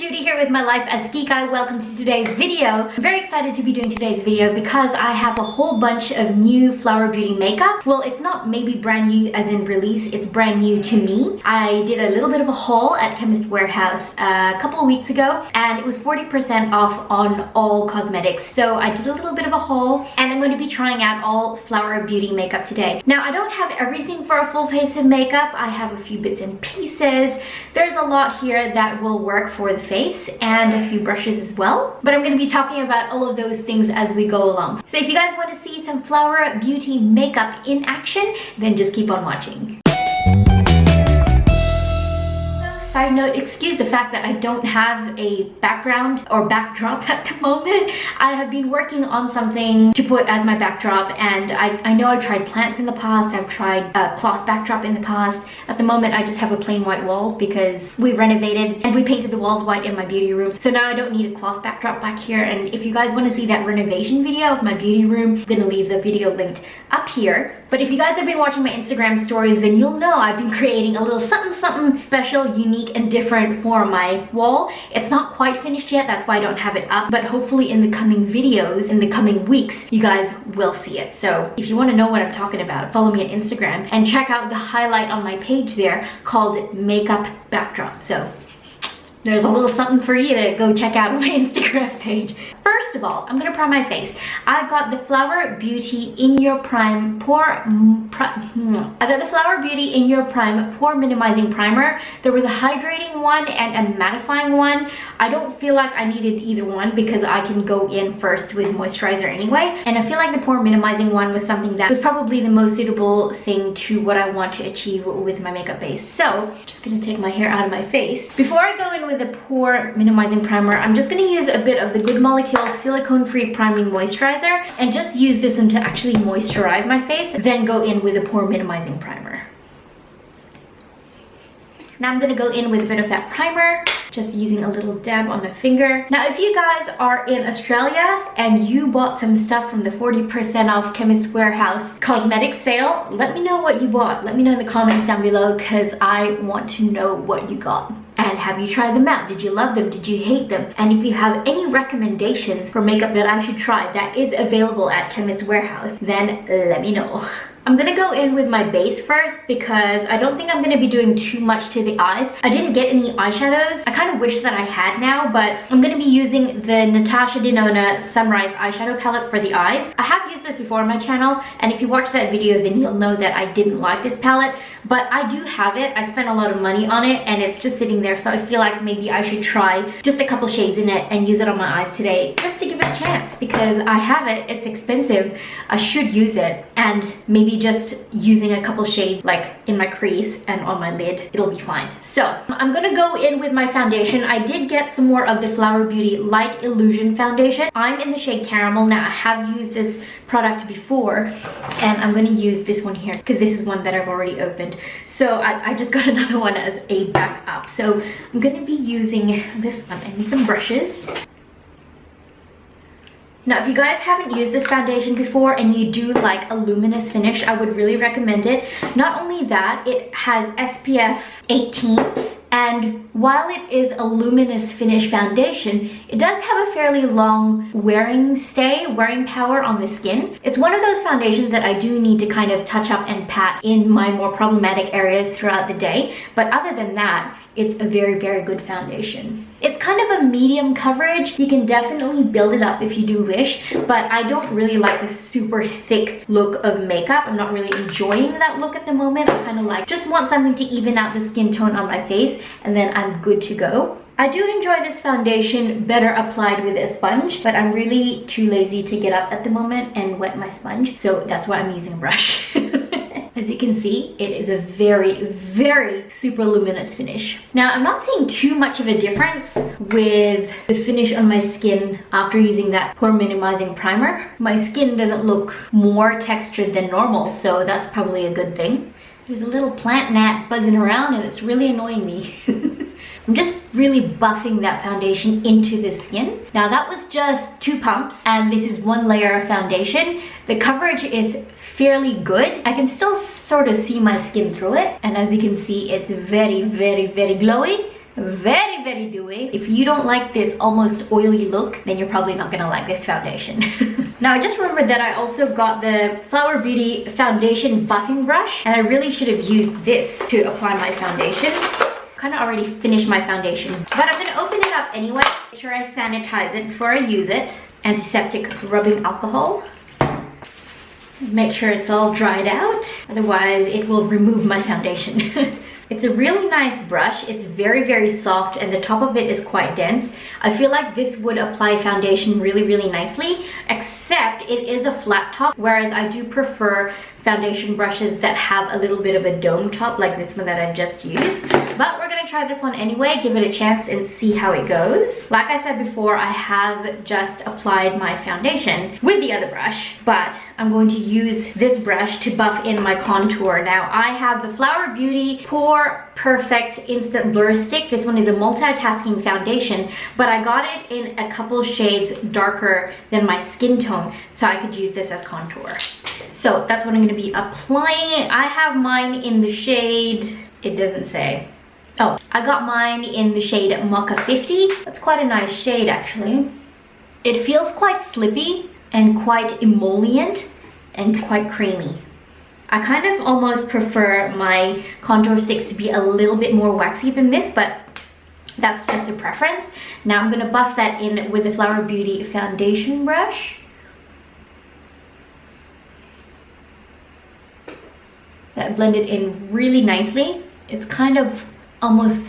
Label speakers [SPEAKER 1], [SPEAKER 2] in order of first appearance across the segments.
[SPEAKER 1] Judy here with my life as Kikay. Welcome to today's video. I'm very excited to be doing today's video because I have a whole bunch of new Flower Beauty makeup. Well, it's not maybe brand new as in release, it's brand new to me. I did a little bit of a haul at Chemist Warehouse a couple of weeks ago and it was 40% off on all cosmetics. So I did a little bit of a haul and I'm going to be trying out all Flower Beauty makeup today. Now, I don't have everything for a full face of makeup. I have a few bits and pieces. There's a lot here that will work for the face and a few brushes as well. But I'm going to be talking about all of those things as we go along. So if you guys want to see some Flower Beauty makeup in action, then just keep on watching. Side note, excuse the fact that I don't have a background or backdrop at the moment. I have been working on something to put as my backdrop and I know I've tried plants in the past, I've tried a cloth backdrop in the past. At the moment I just have a plain white wall because we renovated and we painted the walls white in my beauty room. So now I don't need a cloth backdrop back here, and if you guys want to see that renovation video of my beauty room, I'm gonna leave the video linked up here. But if you guys have been watching my Instagram stories, then you'll know I've been creating a little something special, unique and different for my wall. It's not quite finished yet, that's why I don't have it up, but hopefully in the coming videos, in the coming weeks, you guys will see it. So if you want to know what I'm talking about, follow me on Instagram and check out the highlight on my page there called Makeup Backdrop. So there's a little something for you to go check out on my Instagram page. First of all, I'm gonna prime my face. I got the Flower Beauty In Your Prime Pore Pore Minimizing Primer. There was a hydrating one and a mattifying one. I don't feel like I needed either one because I can go in first with moisturizer anyway. And I feel like the pore minimizing one was something that was probably the most suitable thing to what I want to achieve with my makeup base. So, I'm just gonna take my hair out of my face. Before I go in with the pore minimizing primer, I'm just going to use a bit of the Good Molecules Silicone Free Priming Moisturizer and just use this one to actually moisturize my face, then go in with a pore minimizing primer. Now I'm going to go in with a bit of that primer, just using a little dab on the finger. Now if you guys are in Australia and you bought some stuff from the 40% off Chemist Warehouse cosmetic sale, let me know what you bought. Let me know in the comments down below because I want to know what you got. And have you tried them out? Did you love them? Did you hate them? And if you have any recommendations for makeup that I should try that is available at Chemist Warehouse, then let me know. I'm gonna go in with my base first because I don't think I'm gonna be doing too much to the eyes. I didn't get any eyeshadows. I kind of wish that I had now, but I'm gonna be using the Natasha Denona Sunrise eyeshadow palette for the eyes. I have used this before on my channel, and if you watch that video, then you'll know that I didn't like this palette, but I do have it. I spent a lot of money on it, and it's just sitting there, so I feel like maybe I should try just a couple shades in it and use it on my eyes today, just to give it a chance, because I have it, it's expensive, I should use it, and maybe just using a couple shades like in my crease and on my lid, it'll be fine. So I'm gonna go in with my foundation. I did get some more of the Flower Beauty Light Illusion foundation. I'm in the shade Caramel. Now I have used this product before and I'm gonna use this one here because this is one that I've already opened. So I just got another one as a backup. So I'm gonna be using this one. I need some brushes. Now, if you guys haven't used this foundation before and you do like a luminous finish, I would really recommend it. Not only that, it has SPF 18, and while it is a luminous finish foundation, it does have a fairly long wearing power on the skin. It's one of those foundations that I do need to kind of touch up and pat in my more problematic areas throughout the day, but other than that, it's a very, very good foundation. It's kind of a medium coverage. You can definitely build it up if you do wish, but I don't really like the super thick look of makeup. I'm not really enjoying that look at the moment. I kind of like, just want something to even out the skin tone on my face, and then I'm good to go. I do enjoy this foundation better applied with a sponge, but I'm really too lazy to get up at the moment and wet my sponge, so that's why I'm using a brush. As you can see, it is a very, very super luminous finish. Now, I'm not seeing too much of a difference with the finish on my skin after using that pore minimizing primer. My skin doesn't look more textured than normal, so that's probably a good thing. There's a little plant gnat buzzing around and it's really annoying me. I'm just really buffing that foundation into the skin. Now that was just 2 pumps and this is 1 layer of foundation. The coverage is fairly good. I can still sort of see my skin through it, and as you can see, it's very, very, very glowy. very, very dewy. If you don't like this almost oily look, then you're probably not gonna like this foundation. Now, I just remembered that I also got the Flower Beauty Foundation Buffing Brush, and I really should have used this to apply my foundation. Kind of already finished my foundation, but I'm gonna open it up anyway. Make sure I sanitize it before I use it. Antiseptic rubbing alcohol. Make sure it's all dried out, otherwise it will remove my foundation. It's a really nice brush. It's very, very soft, and the top of it is quite dense. I feel like this would apply foundation really, really nicely, except it is a flat top, whereas I do prefer foundation brushes that have a little bit of a dome top like this one that I've just used. But we're gonna try this one anyway, give it a chance and see how it goes. Like I said before, I have just applied my foundation with the other brush, but I'm going to use this brush to buff in my contour. Now, I have the Flower Beauty Pore Perfect Instant Blur Stick. This one is a multitasking foundation, but I got it in a couple shades darker than my skin tone, so I could use this as contour. So that's what I'm going to be applying. I have mine in the shade, it doesn't say. Oh, I got mine in the shade Mocha 50. That's quite a nice shade actually. It feels quite slippy and quite emollient and quite creamy. I kind of almost prefer my contour sticks to be a little bit more waxy than this, but that's just a preference. Now I'm going to buff that in with the Flower Beauty foundation brush. That blended in really nicely. It's kind of almost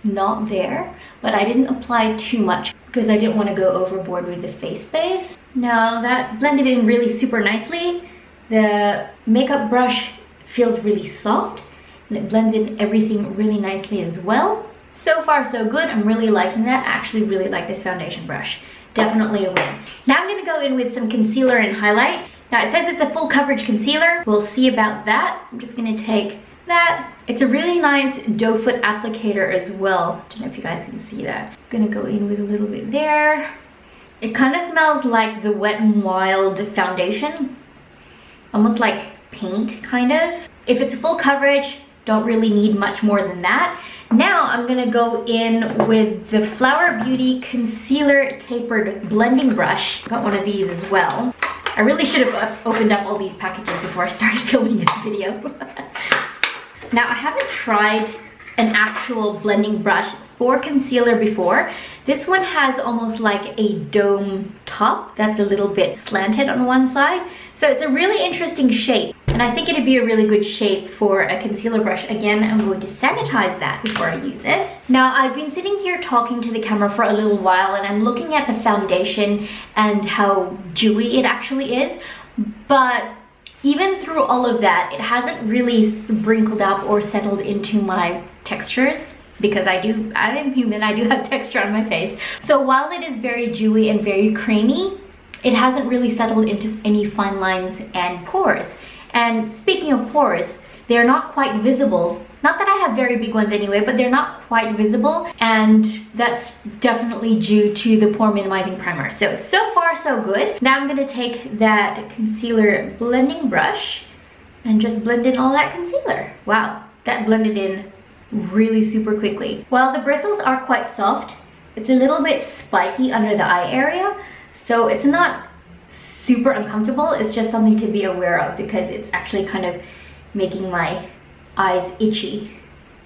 [SPEAKER 1] not there, but I didn't apply too much because I didn't want to go overboard with the face base. Now that blended in really super nicely. The makeup brush feels really soft and it blends in everything really nicely as well. So far so good. I'm really liking that. I actually really like this foundation brush. Definitely a win. Now I'm going to go in with some concealer and highlight. Now it says it's a full coverage concealer. We'll see about that. I'm just going to take that. It's a really nice doe foot applicator as well. Don't know if you guys can see that. I'm going to go in with a little bit there. It kind of smells like the Wet n Wild foundation. Almost like paint, kind of. If it's full coverage, don't really need much more than that. Now I'm gonna go in with the Flower Beauty Concealer Tapered Blending Brush. Got one of these as well. I really should have opened up all these packages before I started filming this video. Now, I haven't tried an actual blending brush for concealer before. This one has almost like a dome top that's a little bit slanted on one side. So it's a really interesting shape, and I think it'd be a really good shape for a concealer brush. Again, I'm going to sanitize that before I use it. Now, I've been sitting here talking to the camera for a little while, and I'm looking at the foundation and how dewy it actually is, but even through all of that, it hasn't really sprinkled up or settled into my textures, because I am human, I do have texture on my face. So while it is very dewy and very creamy, it hasn't really settled into any fine lines and pores. And speaking of pores, they're not quite visible. Not that I have very big ones anyway, but they're not quite visible, and that's definitely due to the pore minimizing primer. So far so good. Now I'm gonna take that concealer blending brush and just blend in all that concealer. Wow, that blended in really super quickly. While the bristles are quite soft, it's a little bit spiky under the eye area, so it's not super uncomfortable. It's just something to be aware of because it's actually kind of making my eyes itchy.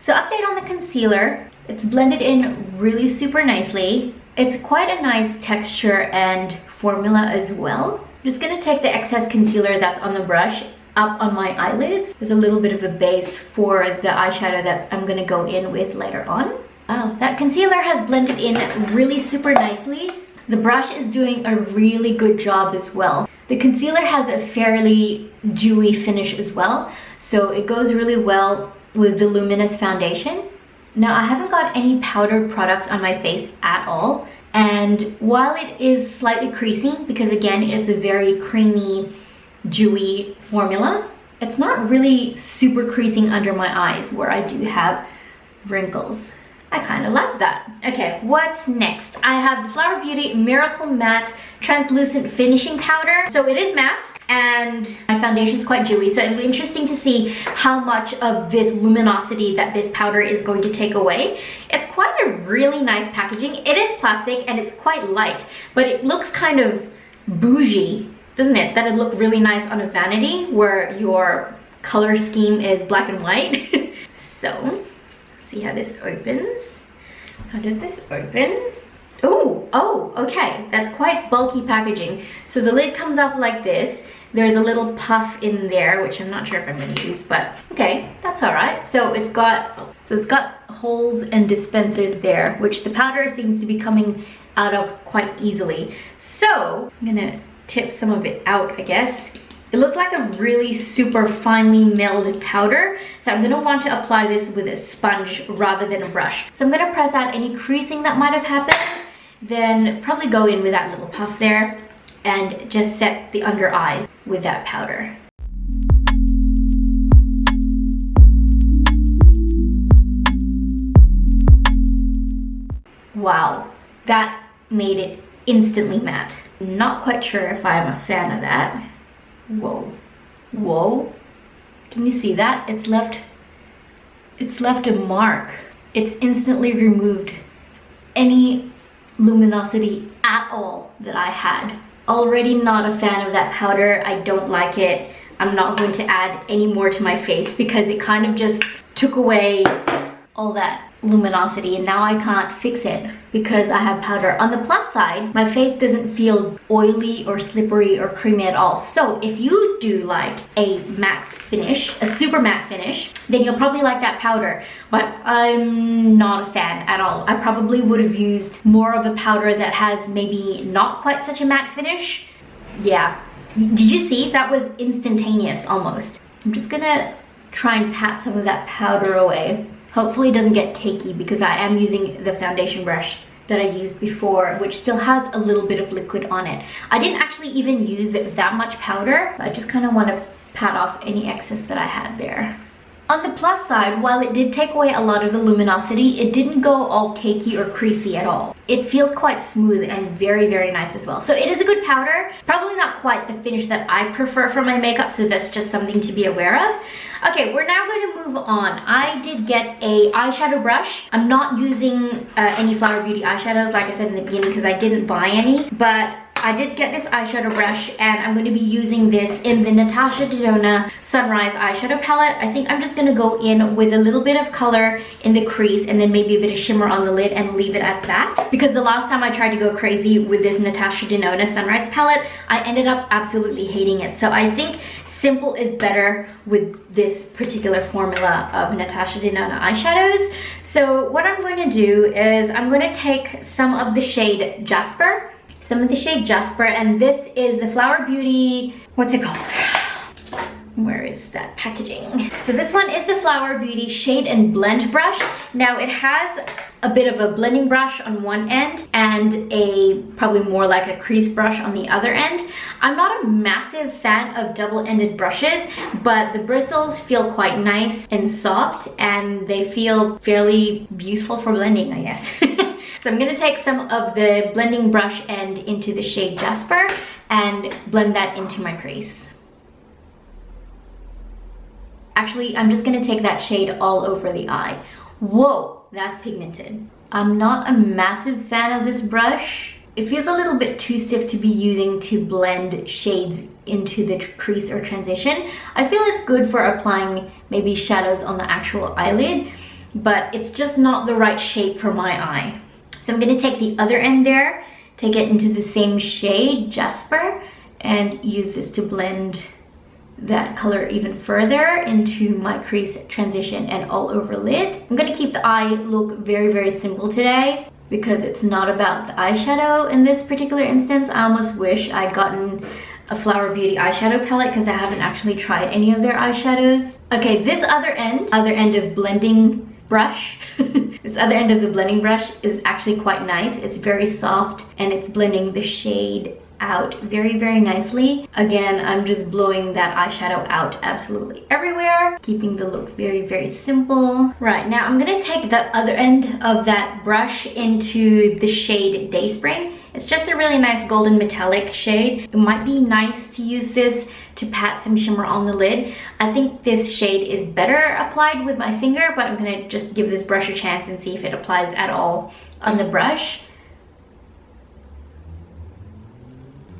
[SPEAKER 1] So update on the concealer. It's blended in really super nicely. It's quite a nice texture and formula as well. I'm just gonna take the excess concealer that's on the brush up on my eyelids. There's a little bit of a base for the eyeshadow that I'm gonna go in with later on. Wow, that concealer has blended in really super nicely. The brush is doing a really good job as well. The concealer has a fairly dewy finish as well, so it goes really well with the Luminous Foundation. Now, I haven't got any powdered products on my face at all, and while it is slightly creasing, because again, it's a very creamy, dewy formula, it's not really super creasing under my eyes where I do have wrinkles. I kind of like that. Okay, what's next? I have the Flower Beauty Miracle Matte Translucent Finishing Powder. So it is matte, and my foundation is quite dewy, so it'll be interesting to see how much of this luminosity that this powder is going to take away. It's quite a really nice packaging. It is plastic and it's quite light, but it looks kind of bougie, doesn't it? That would look really nice on a vanity where your color scheme is black and white. So, see how this opens. How does this open? Oh, okay, that's quite bulky packaging. So the lid comes off like this. There's a little puff in there, which I'm not sure if I'm going to use, but okay, that's all right. So it's got holes and dispensers there, which the powder seems to be coming out of quite easily. So I'm gonna tip some of it out, I guess. It looks like a really super finely milled powder, so I'm gonna want to apply this with a sponge rather than a brush. So I'm gonna press out any creasing that might have happened, then probably go in with that little puff there and just set the under eyes with that powder. Wow, that made it instantly matte. Not quite sure if I'm a fan of that. Whoa, can you see that? It's left a mark. It's instantly removed any luminosity at all that I had. Already not a fan of that powder. I don't like it. I'm not going to add any more to my face because it kind of just took away all that luminosity, and now I can't fix it because I have powder. On the plus side, my face doesn't feel oily or slippery or creamy at all. So if you do like a matte finish, a super matte finish, then you'll probably like that powder, but I'm not a fan at all. I probably would have used more of a powder that has maybe not quite such a matte finish. Yeah, did you see? That was instantaneous almost. I'm just gonna try and pat some of that powder away. Hopefully it doesn't get cakey because I am using the foundation brush that I used before, which still has a little bit of liquid on it. I didn't actually even use that much powder. I just kind of want to pat off any excess that I had there. On the plus side, while it did take away a lot of the luminosity, it didn't go all cakey or creasy at all. It feels quite smooth and very, very nice as well. So it is a good powder. Probably not quite the finish that I prefer for my makeup, so that's just something to be aware of. Okay, we're now going to move on. I did get a eyeshadow brush. I'm not using any Flower Beauty eyeshadows, like I said in the beginning, because I didn't buy any, but I did get this eyeshadow brush and I'm going to be using this in the Natasha Denona Sunrise eyeshadow palette. I think I'm just going to go in with a little bit of color in the crease and then maybe a bit of shimmer on the lid and leave it at that. Because the last time I tried to go crazy with this Natasha Denona Sunrise palette, I ended up absolutely hating it. So I think simple is better with this particular formula of Natasha Denona eyeshadows. So what I'm going to do is I'm going to take some of the shade Jasper, and this is the Flower Beauty, what's it called? Where is that packaging? So this one is the Flower Beauty Shade and Blend brush. Now it has a bit of a blending brush on one end and a probably more like a crease brush on the other end. I'm not a massive fan of double-ended brushes, but the bristles feel quite nice and soft and they feel fairly useful for blending, I guess. So I'm going to take some of the blending brush end into the shade Jasper and blend that into my crease. Actually, I'm just going to take that shade all over the eye. Whoa, that's pigmented. I'm not a massive fan of this brush. It feels a little bit too stiff to be using to blend shades into the crease or transition. I feel it's good for applying maybe shadows on the actual eyelid, but it's just not the right shape for my eye. So I'm going to take the other end there, take it into the same shade, Jasper, and use this to blend that color even further into my crease transition and all over lid. I'm going to keep the eye look very, very simple today because it's not about the eyeshadow in this particular instance. I almost wish I'd gotten a Flower Beauty eyeshadow palette because I haven't actually tried any of their eyeshadows. Okay, this other end of blending brush, this other end of the blending brush is actually quite nice. It's very soft and it's blending the shade out very, very nicely. Again, I'm just blowing that eyeshadow out absolutely everywhere, keeping the look very, very simple. Right, now I'm gonna take the other end of that brush into the shade Dayspring It's just a really nice golden metallic shade. It might be nice to use this to pat some shimmer on the lid. I think this shade is better applied with my finger, but I'm gonna just give this brush a chance and see if it applies at all on the brush.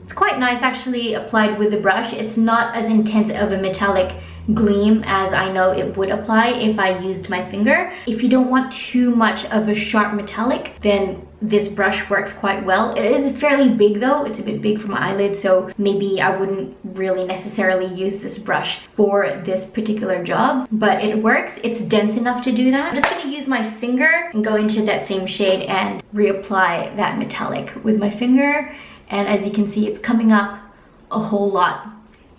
[SPEAKER 1] It's quite nice actually applied with the brush. It's not as intense of a metallic gleam as I know it would apply if I used my finger. If you don't want too much of a sharp metallic, then this brush works quite well. It is fairly big though. It's a bit big for my eyelid, so maybe I wouldn't really necessarily use this brush for this particular job, but it works. It's dense enough to do that. I'm just gonna use my finger and go into that same shade and reapply that metallic with my finger. And as you can see, it's coming up a whole lot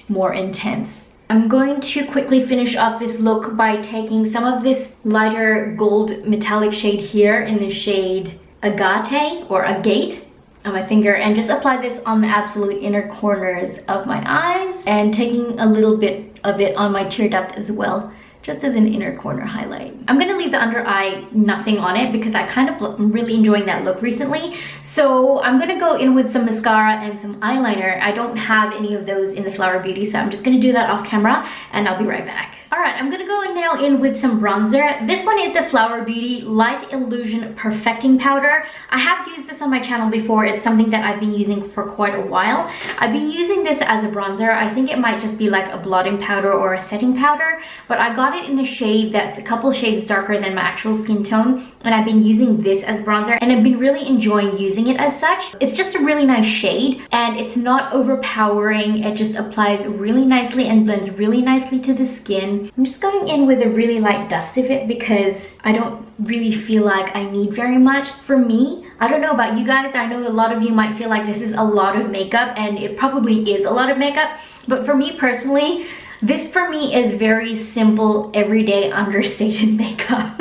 [SPEAKER 1] more intense. I'm going to quickly finish off this look by taking some of this lighter gold metallic shade here in the shade Agate or Agate on my finger, and just apply this on the absolute inner corners of my eyes, and taking a little bit of it on my tear duct as well, just as an inner corner highlight. I'm gonna leave the under eye nothing on it because I kind of am really enjoying that look recently. So I'm gonna go in with some mascara and some eyeliner. I don't have any of those in the Flower Beauty, so I'm just gonna do that off camera and I'll be right back. All right, I'm gonna go now in with some bronzer. This one is the Flower Beauty Light Illusion Perfecting Powder. I have used this on my channel before. It's something that I've been using for quite a while. I've been using this as a bronzer. I think it might just be like a blotting powder or a setting powder, but I got it in a shade that's a couple shades darker than my actual skin tone, and I've been using this as bronzer, and I've been really enjoying using it as such. It's just a really nice shade, and it's not overpowering. It just applies really nicely and blends really nicely to the skin. I'm just going in with a really light dust of it because I don't really feel like I need very much. For me, I don't know about you guys, I know a lot of you might feel like this is a lot of makeup, and it probably is a lot of makeup, but for me personally, this for me is very simple, everyday, understated makeup.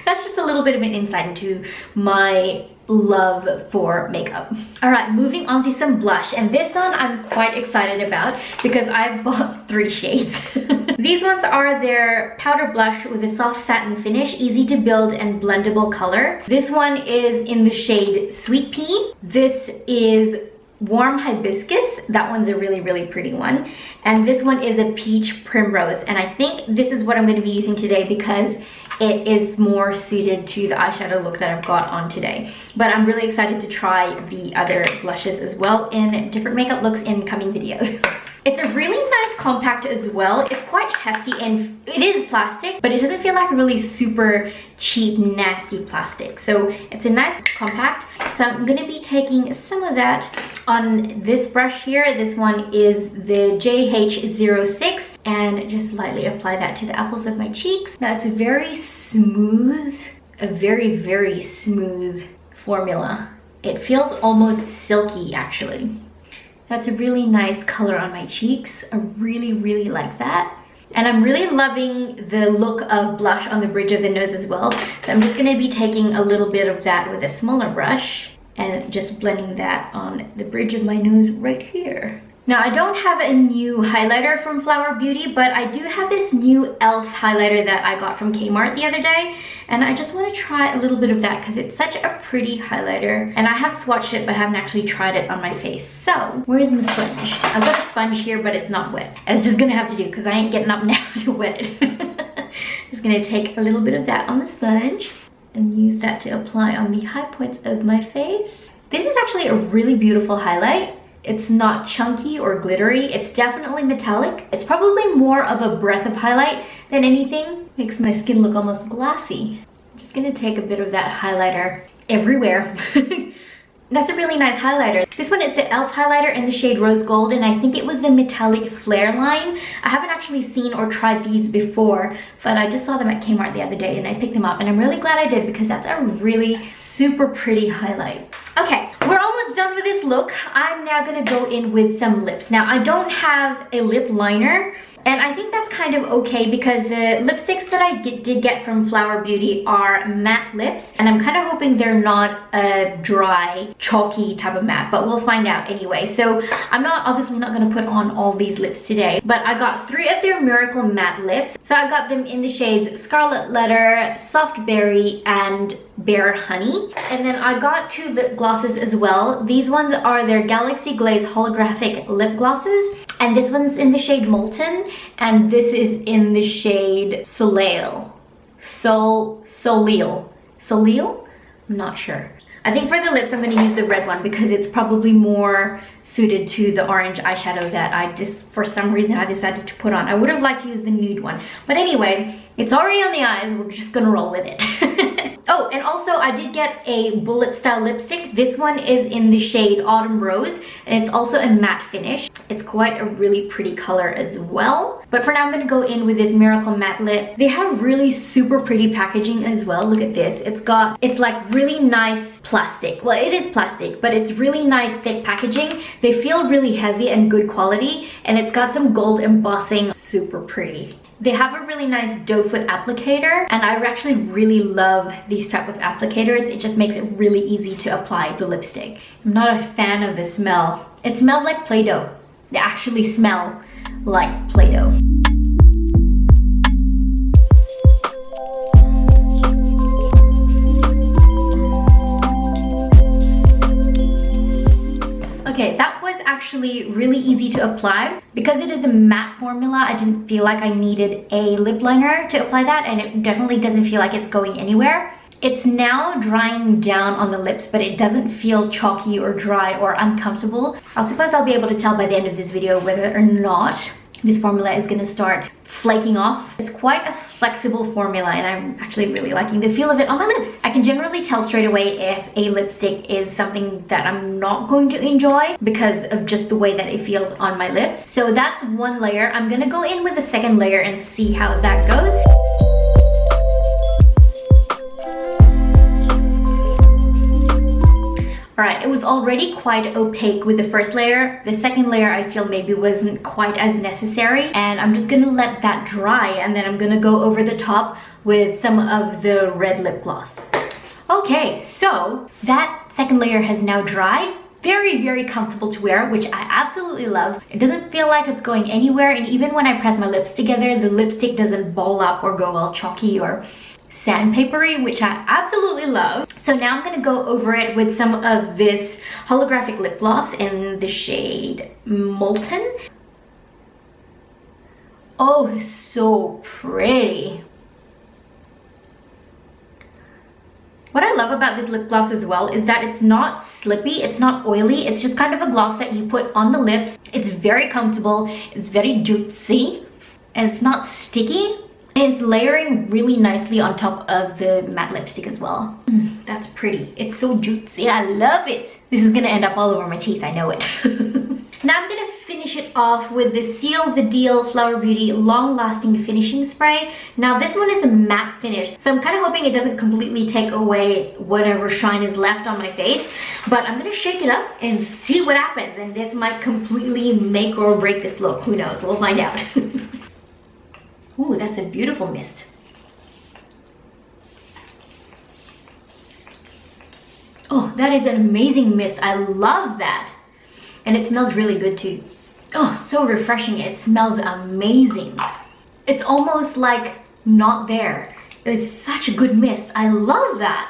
[SPEAKER 1] That's just a little bit of an insight into my love for makeup. All right, moving on to some blush, and this one I'm quite excited about because I bought 3 shades. These ones are their powder blush with a soft satin finish, easy to build and blendable color. This one is in the shade Sweet Pea. This is Warm Hibiscus. That one's a really pretty one, and this one is a Peach Primrose, and I think this is what I'm going to be using today because it is more suited to the eyeshadow look that I've got on today. But I'm really excited to try the other blushes as well in different makeup looks in coming videos. It's a really nice compact as well. It's quite hefty and it is plastic, but it doesn't feel like a really super cheap, nasty plastic. So it's a nice compact. So I'm gonna be taking some of that on this brush here. This one is the JH06, and just lightly apply that to the apples of my cheeks. Now it's a very smooth, a very smooth formula. It feels almost silky actually. That's a really nice color on my cheeks. I really like that. And I'm really loving the look of blush on the bridge of the nose as well. So I'm just gonna be taking a little bit of that with a smaller brush and just blending that on the bridge of my nose right here. Now I don't have a new highlighter from Flower Beauty, but I do have this new e.l.f. highlighter that I got from Kmart the other day, and I just want to try a little bit of that because it's such a pretty highlighter, and I have swatched it but haven't actually tried it on my face. So where's my sponge? I've got a sponge here, but it's not wet. It's just gonna have to do because I ain't getting up now to wet it. Just gonna take a little bit of that on the sponge and use that to apply on the high points of my face. This is actually a really beautiful highlight. It's not chunky or glittery. It's definitely metallic. It's probably more of a breath of highlight than anything. Makes my skin look almost glassy. I'm just gonna take a bit of that highlighter everywhere. That's a really nice highlighter. This one is the e.l.f. highlighter in the shade Rose Gold, and I think it was the metallic flare line. I haven't actually seen or tried these before, but I just saw them at Kmart the other day and I picked them up, and I'm really glad I did because that's a really super pretty highlight. Okay, we're almost done with this look. I'm now gonna go in with some lips. Now I don't have a lip liner, And I think that's kind of okay because the lipsticks that I did get from Flower Beauty are matte lips, and I'm kind of hoping they're not a dry, chalky type of matte, but we'll find out anyway. So I'm obviously not going to put on all these lips today, but I got 3 of their Miracle Matte lips. So I got them in the shades Scarlet Letter, Soft Berry, and Bare Honey. And then I got 2 lip glosses as well. These ones are their Galaxy Glaze Holographic Lip Glosses, and this one's in the shade Molten, and this is in the shade Soleil. Soleil? I'm not sure. I think for the lips I'm going to use the red one because it's probably more suited to the orange eyeshadow that I just, for some reason, I decided to put on. I would have liked to use the nude one. But anyway, it's already on the eyes. We're just going to roll with it. Oh, and also I did get a bullet style lipstick. This one is in the shade Autumn Rose, and it's also a matte finish. It's quite a really pretty color as well. But for now, I'm going to go in with this Miracle Matte lip. They have really super pretty packaging as well. Look at this. It's like really nice plastic. Well, it is plastic, but it's really nice thick packaging. They feel really heavy and good quality, and it's got some gold embossing. Super pretty. They have a really nice doe foot applicator, and I actually really love these type of applicators. It just makes it really easy to apply the lipstick. I'm not a fan of the smell. It smells like Play-Doh. They actually smell like Play-Doh. Okay, that was actually really easy to apply. Because it is a matte formula, I didn't feel like I needed a lip liner to apply that, and it definitely doesn't feel like it's going anywhere. It's now drying down on the lips, but it doesn't feel chalky or dry or uncomfortable. I suppose I'll be able to tell by the end of this video whether or not this formula is going to start flaking off. It's quite a flexible formula, and I'm actually really liking the feel of it on my lips. I can generally tell straight away if a lipstick is something that I'm not going to enjoy because of just the way that it feels on my lips. So that's one layer. I'm gonna go in with the second layer and see how that goes. Alright, it was already quite opaque with the first layer. The second layer I feel maybe wasn't quite as necessary, and I'm just gonna let that dry, and then I'm gonna go over the top with some of the red lip gloss. Okay, so that second layer has now dried. Very, very comfortable to wear, which I absolutely love. It doesn't feel like it's going anywhere, and even when I press my lips together, the lipstick doesn't ball up or go all chalky or sandpapery, which I absolutely love. So now I'm gonna go over it with some of this holographic lip gloss in the shade Molten. Oh, so pretty. What I love about this lip gloss as well is that it's not slippy, it's not oily, it's just kind of a gloss that you put on the lips. It's very comfortable, it's very juicy, and it's not sticky. And it's layering really nicely on top of the matte lipstick as well. That's pretty. It's so juicy. I love it. This is gonna end up all over my teeth, I know it. Now I'm gonna finish it off with the Seal the Deal Flower Beauty Long Lasting Finishing Spray. Now this one is a matte finish, so I'm kind of hoping it doesn't completely take away whatever shine is left on my face. But I'm gonna shake it up and see what happens. And this might completely make or break this look. Who knows? We'll find out. Ooh, that's a beautiful mist. Oh, that is an amazing mist. I love that. And it smells really good too. Oh, so refreshing. It smells amazing. It's almost like not there. It's such a good mist. I love that.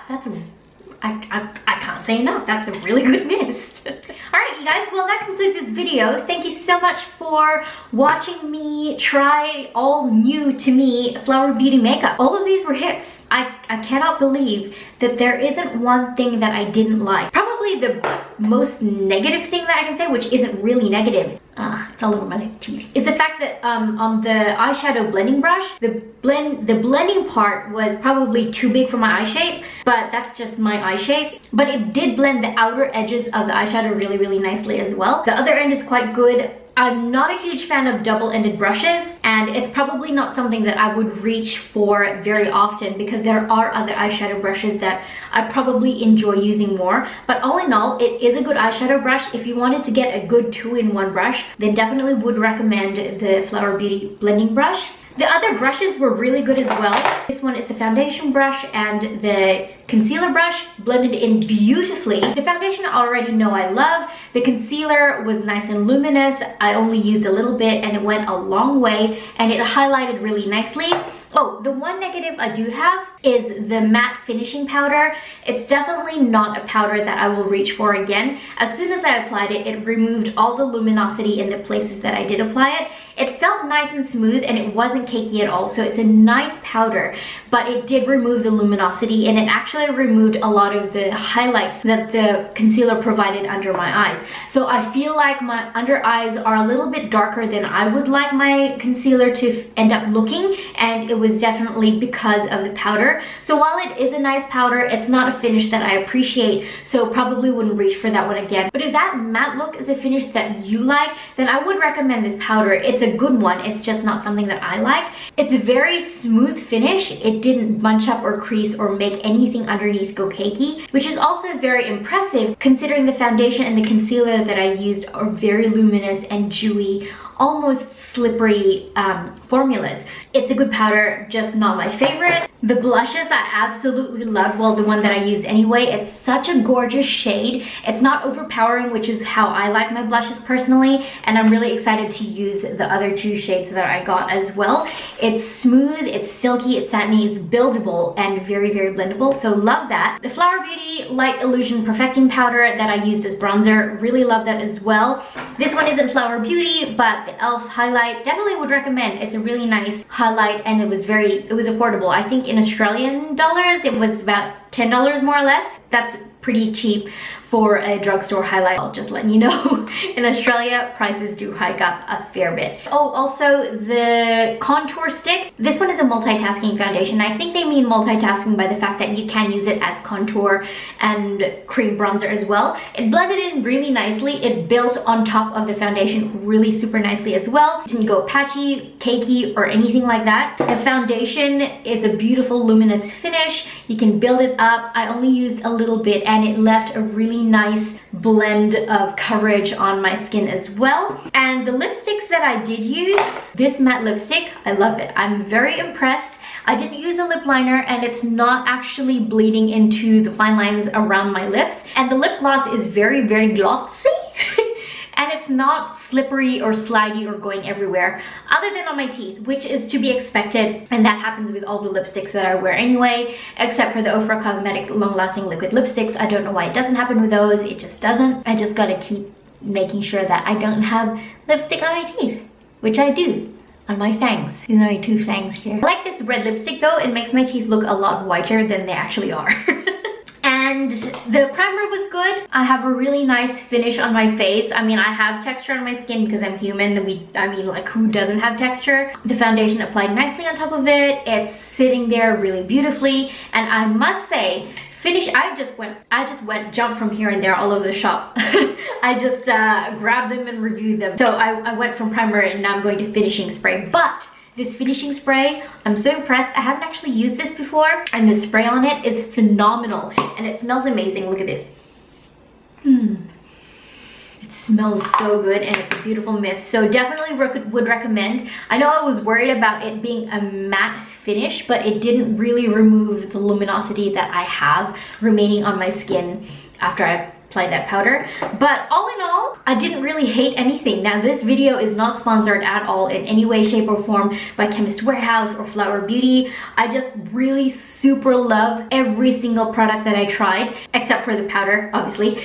[SPEAKER 1] I can't say enough. That's a really good mist. Alright, you guys, well, that concludes this video. Thank you so much for watching me try all new to me Flower Beauty makeup. All of these were hits. I cannot believe that there isn't one thing that I didn't like. Probably the most negative thing that I can say, which isn't really negative, it's all over my teeth, is the fact that on the eyeshadow blending brush, the blending part was probably too big for my eye shape, but that's just my eye shape. But it did blend the outer edges of the eyeshadow really, really nicely as well. The other end is quite good. I'm not a huge fan of double-ended brushes, and it's probably not something that I would reach for very often because there are other eyeshadow brushes that I probably enjoy using more. But all in all, it is a good eyeshadow brush. If you wanted to get a good two-in-one brush, then definitely would recommend the Flower Beauty blending brush. The other brushes were really good as well. This one is the foundation brush and the concealer brush blended in beautifully. The foundation I already know I love. The concealer was nice and luminous. I only used a little bit and it went a long way and it highlighted really nicely. Oh, the one negative I do have is the matte finishing powder. It's definitely not a powder that I will reach for again. As soon as I applied it, it removed all the luminosity in the places that I did apply it. It felt nice and smooth and it wasn't cakey at all, so it's a nice powder, but it did remove the luminosity and it actually removed a lot of the highlight that the concealer provided under my eyes. So I feel like my under eyes are a little bit darker than I would like my concealer to end up looking, and it was definitely because of the powder. So while it is a nice powder, it's not a finish that I appreciate, so probably wouldn't reach for that one again. But if that matte look is a finish that you like, then I would recommend this powder. It's a good one, it's just not something that I like. It's a very smooth finish. It didn't bunch up or crease or make anything underneath go cakey, which is also very impressive considering the foundation and the concealer that I used are very luminous and dewy, almost slippery formulas. It's a good powder, just not my favorite. The blushes I absolutely love. Well, the one that I used anyway. It's such a gorgeous shade. It's not overpowering, which is how I like my blushes personally, and I'm really excited to use the other two shades that I got as well. It's smooth, it's silky, it's satiny, it's buildable, and very, very blendable, so love that. The Flower Beauty Light Illusion Perfecting Powder that I used as bronzer, really love that as well. This one isn't Flower Beauty, but the e.l.f. highlight, definitely would recommend. It's a really nice highlight and it was affordable. I think in Australian dollars it was about $10 more or less. That's pretty cheap for a drugstore highlight. I'll just let you know. In Australia, prices do hike up a fair bit. Oh, also the contour stick. This one is a multitasking foundation. I think they mean multitasking by the fact that you can use it as contour and cream bronzer as well. It blended in really nicely. It built on top of the foundation really super nicely as well. It didn't go patchy, cakey, or anything like that. The foundation is a beautiful luminous finish. You can build it up. I only used a little bit and it left a really nice blend of coverage on my skin as well. And the lipsticks that I did use, this matte lipstick, I love it. I'm very impressed. I didn't use a lip liner and it's not actually bleeding into the fine lines around my lips. And the lip gloss is very, very glossy. And it's not slippery or slidey or going everywhere other than on my teeth, which is to be expected, and that happens with all the lipsticks that I wear anyway, except for the Ofra Cosmetics long-lasting liquid lipsticks. I don't know why it doesn't happen with those. It just doesn't. I just gotta keep making sure that I don't have lipstick on my teeth, which I do on my fangs. There's only two fangs here. I like this red lipstick though. It makes my teeth look a lot whiter than they actually are. And the primer was good. I have a really nice finish on my face. I mean, I have texture on my skin because I'm human. I mean, like, who doesn't have texture? The foundation applied nicely on top of it. It's sitting there really beautifully. And I must say, finish, I just went jump from here and there all over the shop. I just grabbed them and reviewed them. So I went from primer and now I'm going to finishing spray. But this finishing spray, I'm so impressed. I haven't actually used this before, and the spray on it is phenomenal and it smells amazing. Look at this. It smells so good and it's a beautiful mist, so definitely would recommend. I know I was worried about it being a matte finish, but it didn't really remove the luminosity that I have remaining on my skin after I applied that powder. But all in all, I didn't really hate anything. Now, this video is not sponsored at all in any way, shape, or form by Chemist Warehouse or Flower Beauty. I just really super love every single product that I tried, except for the powder, obviously.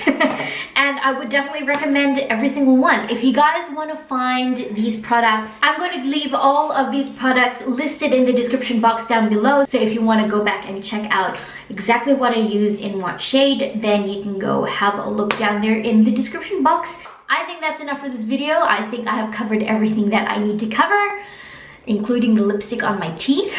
[SPEAKER 1] And I would definitely recommend every single one. If you guys want to find these products, I'm going to leave all of these products listed in the description box down below. So if you want to go back and check out exactly what I used in what shade, then you can go have a look down there in the description box. I think that's enough for this video. I think I have covered everything that I need to cover, including the lipstick on my teeth.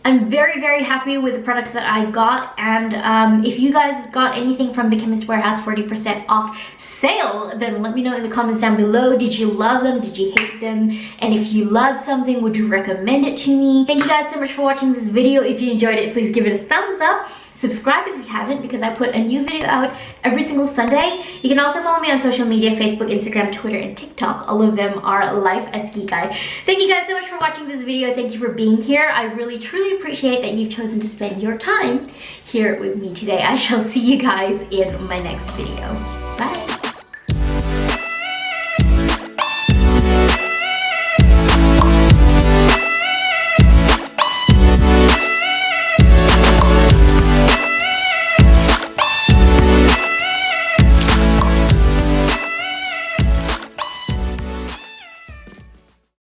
[SPEAKER 1] I'm very, very happy with the products that I got, and if you guys got anything from the Chemist Warehouse 40% off sale, then let me know in the comments down below. Did you love them? Did you hate them? And if you love something, would you recommend it to me? Thank you guys so much for watching this video. If you enjoyed it, please give it a thumbs up. Subscribe if you haven't, because I put a new video out every single Sunday. You can also follow me on social media, Facebook, Instagram, Twitter, and TikTok. All of them are lifeaskikay. Thank you guys so much for watching this video. Thank you for being here. I really, truly appreciate that you've chosen to spend your time here with me today. I shall see you guys in my next video. Bye.